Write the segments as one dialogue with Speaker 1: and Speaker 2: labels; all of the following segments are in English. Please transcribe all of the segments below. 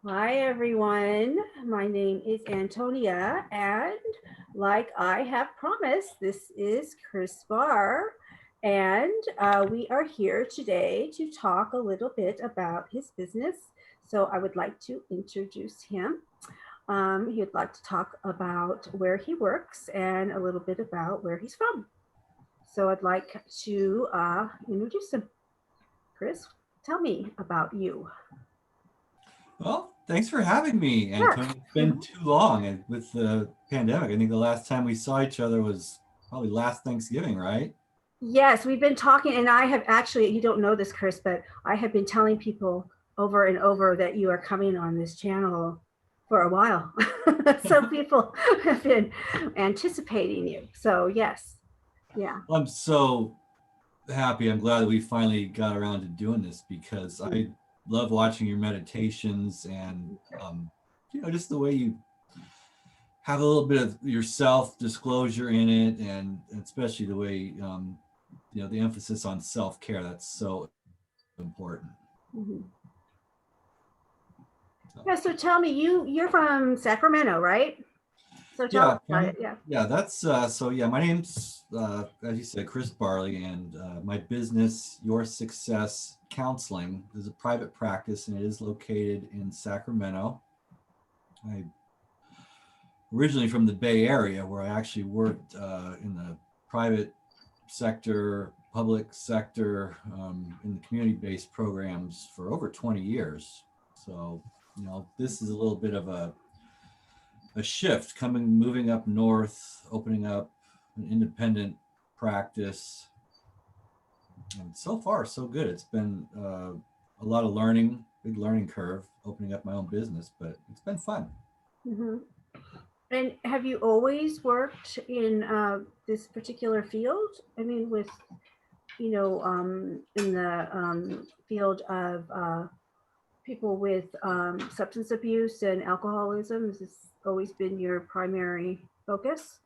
Speaker 1: Hi, everyone. My name is Antonia, and like I have promised, this is Chris Barr, and we are here today to talk a little bit about his business. So, I would like to introduce him. He would like to talk about where he works and a little bit about where he's from. So, I'd like to introduce him. Chris, tell me about you.
Speaker 2: Well, thanks for having me,
Speaker 1: Sure.
Speaker 2: Antonio. It's been too long with the pandemic. I think the last time we saw each other was probably last Thanksgiving, right?
Speaker 1: Yes, we've been talking, and I have actually, you don't know this, Chris, but I have been telling people over and over that you are coming on this channel for a while. So people have been anticipating you. So, yes, yeah.
Speaker 2: Well, I'm so happy. I'm glad that we finally got around to doing this because I love watching your meditations and just the way you have a little bit of your self disclosure in it, and especially the way the emphasis on self care. That's so important.
Speaker 1: Mhm.
Speaker 2: So.
Speaker 1: Yeah, so tell me, you're from Sacramento, right? So tell us
Speaker 2: Yeah,
Speaker 1: about it. Yeah.
Speaker 2: yeah, that's so yeah, my name's as you said, Chris Barley, and my business, Your Success Counseling, is a private practice and it is located in Sacramento. I originally from the Bay Area where I actually worked in the private sector, public sector, in the community-based programs for over 20 years. So, this is a little bit of a shift moving up north, opening up an independent practice. And so far, so good. It's been a lot of learning, big learning curve, opening up my own business, but it's been fun.
Speaker 1: Hmm. And have you always worked in this particular field? I mean, with in the field of people with substance abuse and alcoholism? Has this always been your primary focus?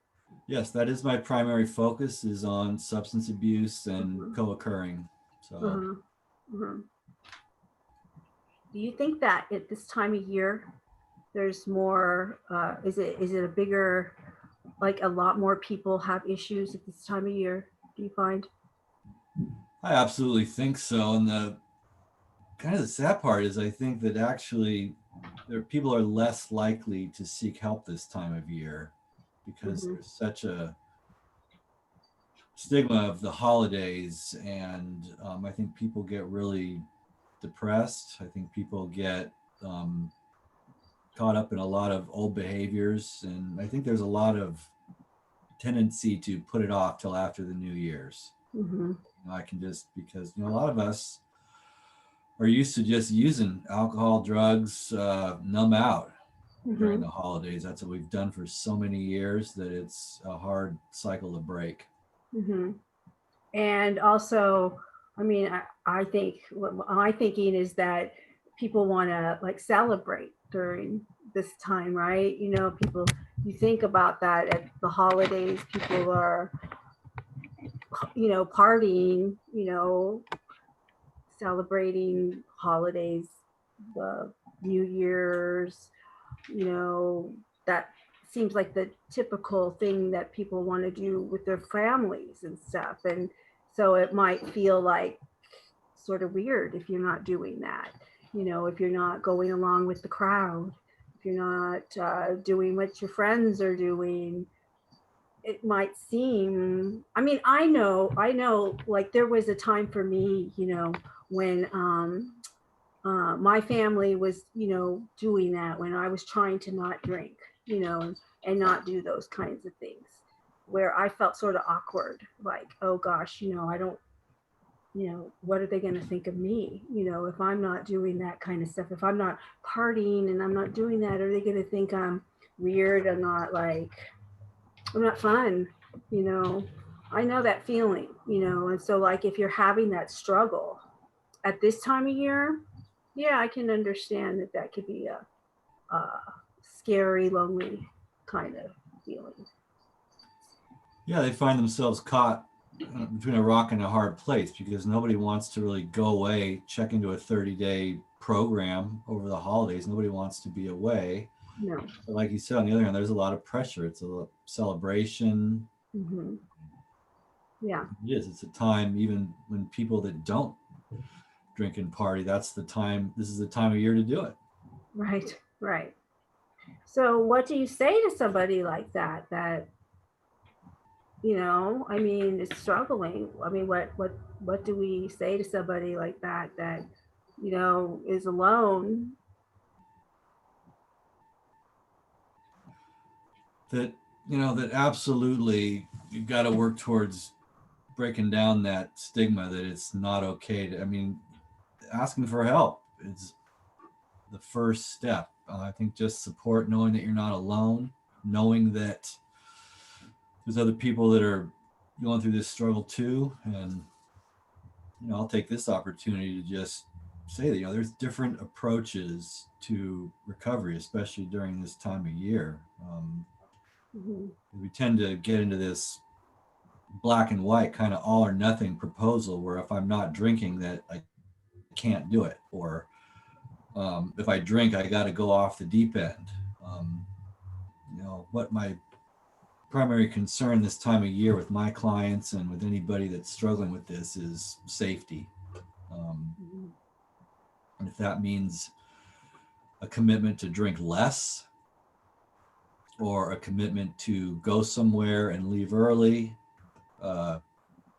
Speaker 2: Yes, that is my primary focus is on substance abuse and
Speaker 1: Hmm.
Speaker 2: co-occurring. So,
Speaker 1: Hmm. Hmm. Do you think that at this time of year, there's more? Is it a bigger, like a lot more people have issues at this time of year? Do you find?
Speaker 2: I absolutely think so. And the kind of the sad part is I think that actually people are less likely to seek help this time of year because
Speaker 1: Hmm.
Speaker 2: there's such a stigma of the holidays, and I think people get really depressed. I think people get um, caught up in a lot of old behaviors, and I think there's a lot of tendency to put it off till after the New Year's.
Speaker 1: Hmm.
Speaker 2: I can just because a lot of us are used to just using alcohol, drugs, numb out during
Speaker 1: Hmm.
Speaker 2: the holidays. That's what we've done for so many years that it's a hard cycle to break.
Speaker 1: Hmm. And also, I mean, I think what my thinking is that people want to like celebrate during this time, right? People, you think about that at the holidays, people are, partying, celebrating holidays, the New Year's, you know, that seems like the typical thing that people want to do with their families and stuff. And so it might feel like sort of weird if you're not doing that, if you're not going along with the crowd, if you're not doing what your friends are doing. It might seem, I mean, I know, like there was a time for me, when my family was, doing that, when I was trying to not drink, and not do those kinds of things, where I felt sort of awkward, like, oh gosh, I don't, what are they going to think of me? If I'm not doing that kind of stuff, if I'm not partying and I'm not doing that, are they going to think I'm weird? I'm not fun, you know. I know that feeling, and so like if you're having that struggle at this time of year, yeah, I can understand that that could be a scary, lonely kind of feeling.
Speaker 2: Yeah, they find themselves caught between a rock and a hard place, because nobody wants to really go away, check into a 30-day program over the holidays. Nobody wants to be away.
Speaker 1: No.
Speaker 2: But like you said, on the other hand, there's a lot of pressure. It's a celebration.
Speaker 1: Hmm. Yeah.
Speaker 2: It is. It's a time, even when people that don't drink and party, that's the time. This is the time of year to do it.
Speaker 1: Right. Right. So what do you say to somebody like that, I mean, is struggling? I mean, what do we say to somebody like that, is alone?
Speaker 2: That, that absolutely you've got to work towards breaking down that stigma that it's not okay to, I mean, asking for help is the first step. I think just support, knowing that you're not alone, knowing that there's other people that are going through this struggle too. And, I'll take this opportunity to just say that, there's different approaches to recovery, especially during this time of year.
Speaker 1: Hmm.
Speaker 2: We tend to get into this black and white kind of all or nothing proposal where if I'm not drinking that I can't do it, or if I drink I got to go off the deep end. um, what my primary concern this time of year with my clients and with anybody that's struggling with this is safety. um,
Speaker 1: Hmm.
Speaker 2: and if that means a commitment to drink less, or a commitment to go somewhere and leave early, uh,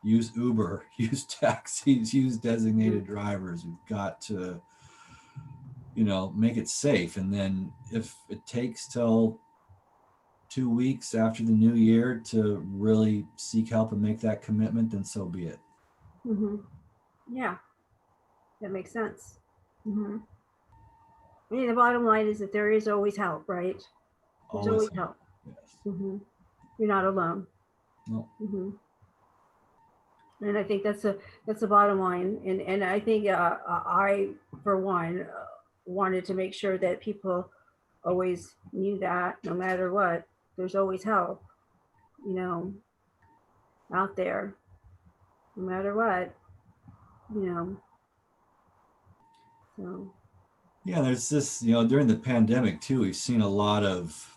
Speaker 2: use Uber, use taxis, use designated drivers. We've got to, make it safe. And then if it takes till 2 weeks after the new year to really seek help and make that commitment, then so be it.
Speaker 1: Hmm. Yeah, that makes sense. Hmm. I mean, the bottom line is that there is always help, right? There's
Speaker 2: Always
Speaker 1: always
Speaker 2: help.
Speaker 1: help.
Speaker 2: Yes.
Speaker 1: Hmm. You're not alone.
Speaker 2: No.
Speaker 1: Hmm. And I think that's the bottom line. And I think I, for one, wanted to make sure that people always knew that no matter what, there's always help, you know, out there, no matter what, you know. So
Speaker 2: Yeah, there's this, during the pandemic too, we've seen a lot of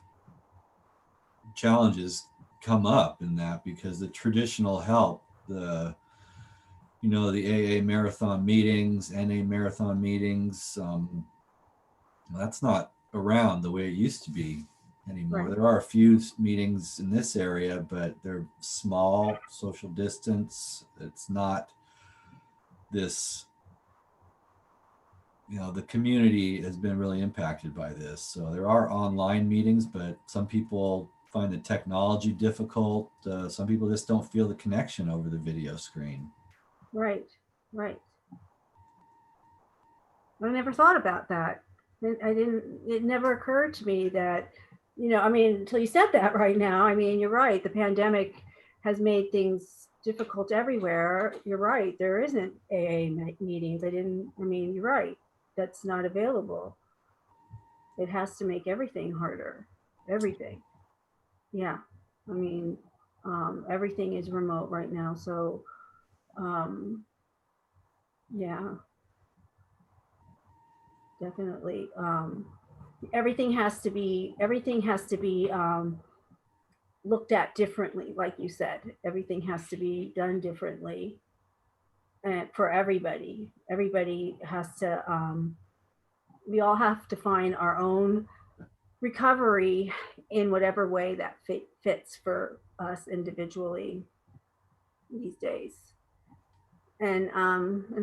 Speaker 2: challenges come up in that, because the traditional help, the AA marathon meetings, NA marathon meetings, that's not around the way it used to be anymore.
Speaker 1: right,
Speaker 2: There are a few meetings in this area, but they're small, social distance. It's not this, the community has been really impacted by this. So there are online meetings, but some people find the technology difficult. Some people just don't feel the connection over the video screen.
Speaker 1: right, right. I never thought about that. I didn't. It never occurred to me that, I mean, until you said that right now. I mean, you're right. The pandemic has made things difficult everywhere. You're right. There isn't AA meetings. I didn't. I mean, you're right. That's not available. It has to make everything harder. Everything. Yeah. I mean, everything is remote right now. So, um, yeah, definitely. Everything has to be looked at differently, like you said. Everything has to be done differently, and for everybody has to. We all have to find our own recovery in whatever way that fits for us individually these days. And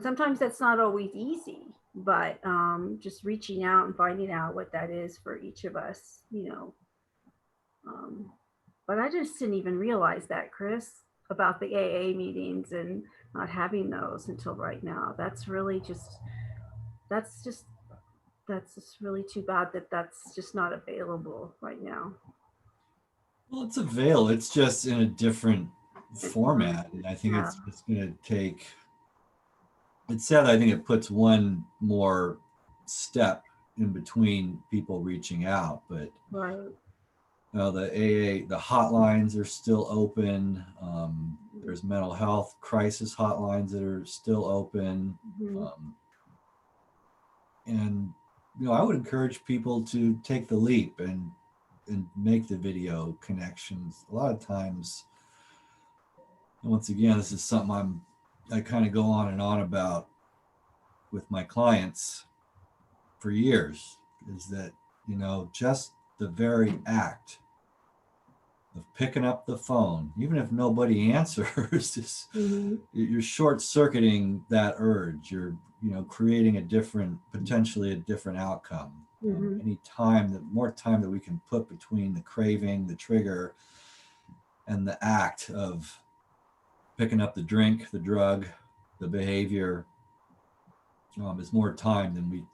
Speaker 1: sometimes that's not always easy, but just reaching out and finding out what that is for each of us. um, but I just didn't even realize that, Chris, about the AA meetings and not having those until right now. That's just that's just really too bad that that's just not available right now.
Speaker 2: Well, it's a veil. It's just in a different format, and I think
Speaker 1: Yeah,
Speaker 2: it's going to take. It's sad. I think it puts one more step in between people reaching out, but
Speaker 1: right.
Speaker 2: The AA, the hotlines are still open. There's mental health crisis hotlines that are still open.
Speaker 1: Mhm.
Speaker 2: And I would encourage people to take the leap and make the video connections. A lot of times, and once again, this is something I kind of go on and on about with my clients for years, is that just the very act of picking up the phone, even if nobody answers,
Speaker 1: Mhm.
Speaker 2: you're short circuiting that urge. You're creating potentially a different outcome.
Speaker 1: Mhm.
Speaker 2: Any time that more time that we can put between the craving, the trigger, and the act of picking up the drink, the drug, the behavior, is more time than we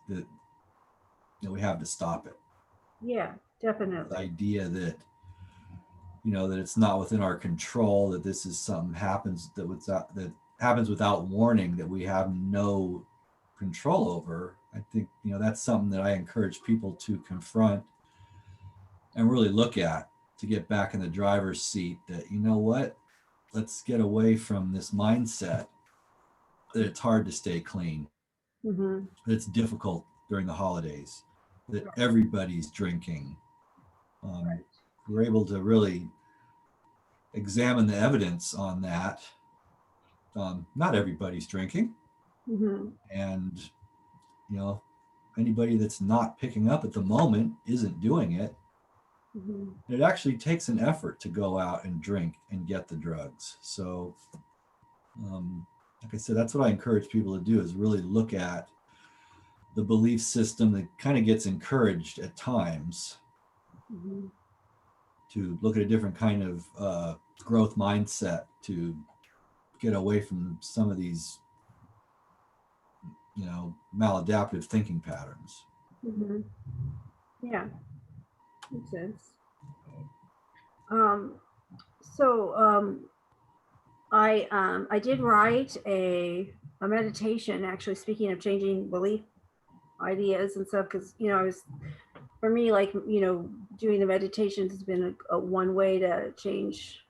Speaker 2: have to stop it.
Speaker 1: Yeah,
Speaker 2: The
Speaker 1: definitely.
Speaker 2: idea that that it's not within our control, that this is something that happens without warning, that we have no control over. I think that's something that I encourage people to confront and really look at, to get back in the driver's seat, that what, let's get away from this mindset that it's hard to stay clean,
Speaker 1: Mhm.
Speaker 2: that it's difficult during the holidays, that everybody's drinking. um, we're able to really examine the evidence on that. Not everybody's drinking,
Speaker 1: Mhm.
Speaker 2: and you know anybody that's not picking up at the moment isn't doing it.
Speaker 1: Mhm.
Speaker 2: It actually takes an effort to go out and drink and get the drugs. So like I said, that's what I encourage people to do, is really look at the belief system that kind of gets encouraged at times,
Speaker 1: Mhm.
Speaker 2: to look at a different kind of growth mindset, to get away from some of these maladaptive thinking patterns.
Speaker 1: Mhm. Yeah, makes sense. Um, so I did write a meditation, actually, speaking of changing belief ideas and stuff, because I was, for me, like, doing the meditations has been a one way to change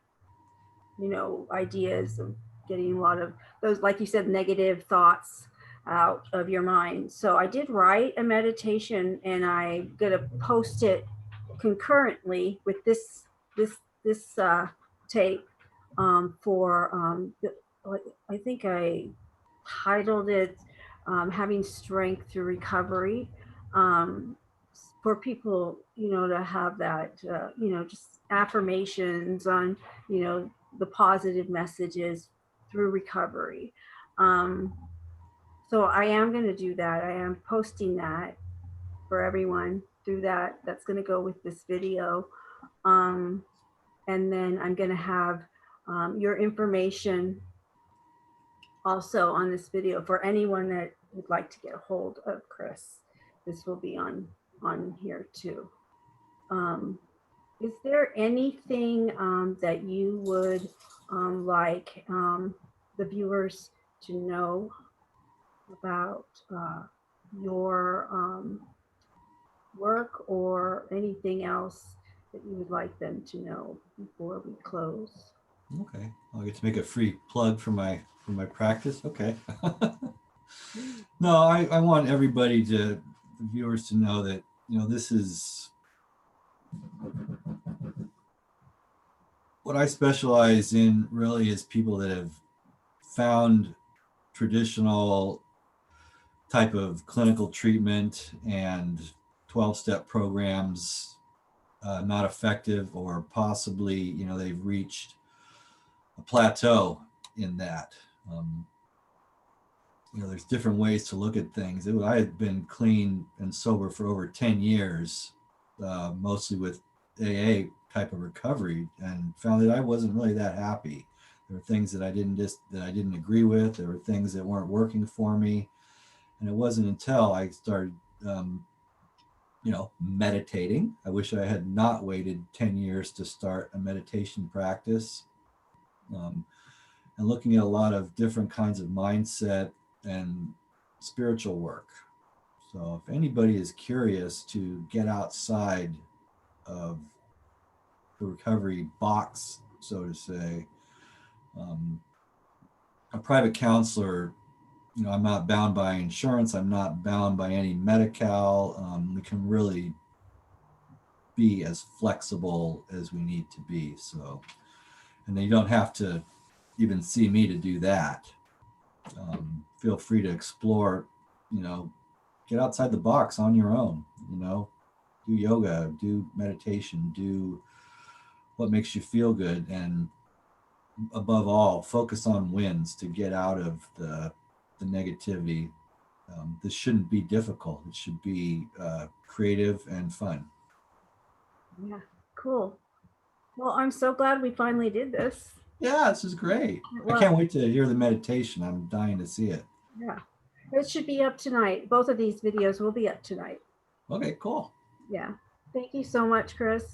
Speaker 1: ideas of getting a lot of those, like you said, negative thoughts out of your mind. So I did write a meditation, and I'm gonna post it concurrently with this this tape, for I think I titled it, having strength through recovery, um, for people, to have that, just affirmations on, the positive messages through recovery. Um, so I am going to do that. I am posting that for everyone through that. That's going to go with this video. Um, and then I'm going to have, your information also on this video for anyone that would like to get a hold of Chris. This will be on here too. Um, is there anything, that you would, like, the viewers to know about, your, work, or anything else that you would like them to know before we close?
Speaker 2: Okay, I'll get to make a free plug for my practice. Okay. No, I want everybody the viewers to know that this is what I specialize in. Really, is people that have found traditional type of clinical treatment and 12-step programs not effective, or possibly they've reached a plateau in that. um, there's different ways to look at things. I had been clean and sober for over 10 years, mostly with AA type of recovery, and found that I wasn't really that happy. There were things that I didn't agree with. There were things that weren't working for me, and it wasn't until I started, meditating. I wish I had not waited 10 years to start a meditation practice, um, and looking at a lot of different kinds of mindset and spiritual work. So if anybody is curious to get outside of recovery box, so to say. A private counselor, you know, I'm not bound by insurance. I'm not bound by any Medi-Cal. We can really be as flexible as we need to be. So, and then you don't have to even see me to do that. Feel free to explore, you know, get outside the box on your own, you know, do yoga, do meditation, do what makes you feel good. And above all, focus on wins to get out of the negativity. This shouldn't be difficult. It should be creative and fun.
Speaker 1: Yeah, cool. Well, I'm so glad we finally did this.
Speaker 2: Yeah, this is great. I
Speaker 1: Well,
Speaker 2: can't wait to hear the meditation. I'm dying to see it.
Speaker 1: yeah, it should be up tonight. Both of these videos will be up tonight.
Speaker 2: Okay, cool.
Speaker 1: Yeah. Thank you so much, Chris.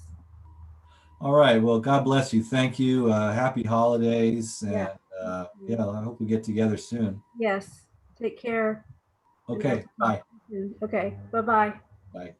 Speaker 2: All right. Well, God bless you. Thank you. Happy holidays.
Speaker 1: Yeah.
Speaker 2: And yeah, I hope we get together soon.
Speaker 1: Yes. Take care. And I'll
Speaker 2: Okay.
Speaker 1: talk
Speaker 2: Bye.
Speaker 1: to you soon. Okay. Bye-bye.
Speaker 2: Bye.